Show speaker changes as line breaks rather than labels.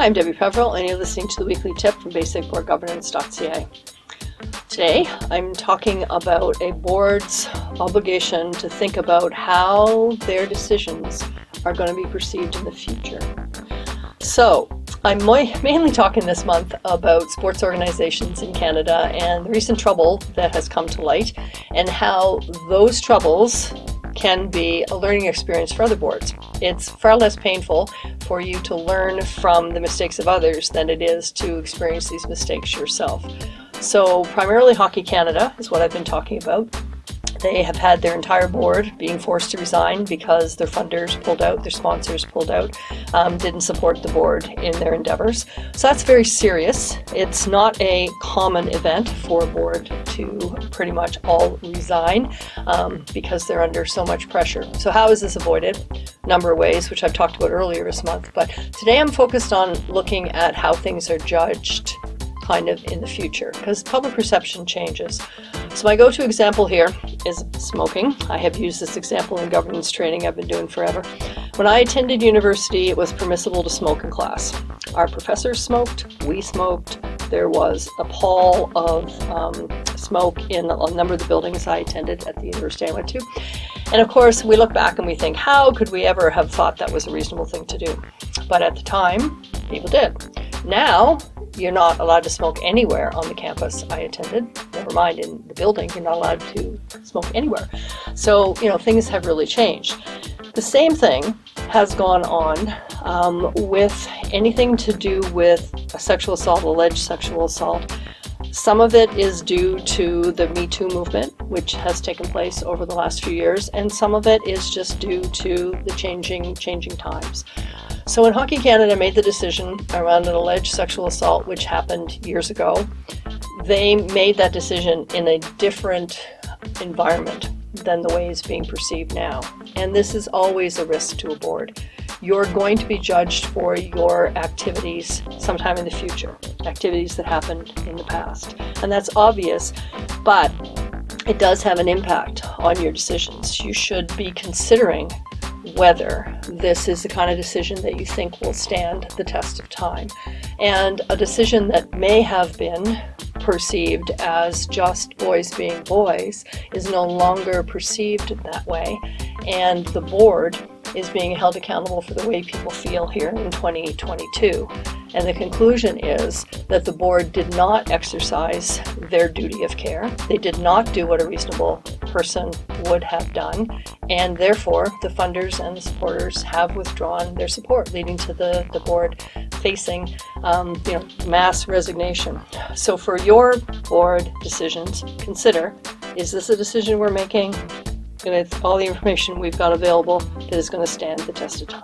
I'm Debbie Peverell, and you're listening to the weekly tip from basicboardgovernance.ca. Today, I'm talking about a board's obligation to think about how their decisions are going to be perceived in the future. So, I'm mainly talking this month about sports organizations in Canada and the recent trouble that has come to light, and how those troubles can be a learning experience for other boards. It's far less painful for you to learn from the mistakes of others than it is to experience these mistakes yourself. So primarily Hockey Canada is what I've been talking about. They have had their entire board being forced to resign because their funders pulled out, their sponsors pulled out, didn't support the board in their endeavors. So that's very serious. It's not a common event for a board to pretty much all resign because they're under so much pressure. So how is this avoided? A number of ways, which I've talked about earlier this month. But today I'm focused on looking at how things are judged kind of in the future, because public perception changes. So my go-to example here is smoking. I have used this example in governance training I've been doing forever. When I attended university, it was permissible to smoke in class. Our professors smoked, we smoked. There was a pall of smoke in a number of the buildings I attended at the university I went to. And of course, we look back and we think, how could we ever have thought that was a reasonable thing to do? But at the time, people did. Now, you're not allowed to smoke anywhere on the campus I attended. Never mind in the building, you're not allowed to smoke anywhere. So, things have really changed. The same thing has gone on with anything to do with a sexual assault, alleged sexual assault. Some of it is due to the Me Too movement, which has taken place over the last few years, and some of it is just due to the changing times. So when Hockey Canada made the decision around an alleged sexual assault, which happened years ago, they made that decision in a different environment than the way it's being perceived now. And this is always a risk to a board. You're going to be judged for your activities sometime in the future, activities that happened in the past. And that's obvious, but it does have an impact on your decisions. You should be considering whether this is the kind of decision that you think will stand the test of time. And a decision that may have been perceived as just boys being boys is no longer perceived that way, and the board is being held accountable for the way people feel here in 2022. And the conclusion is that the board did not exercise their duty of care. They did not do what a reasonable person would have done, and therefore the funders and the supporters have withdrawn their support, leading to the board facing mass resignation. So for your board decisions, consider, is this a decision we're making with all the information we've got available that is going to stand the test of time?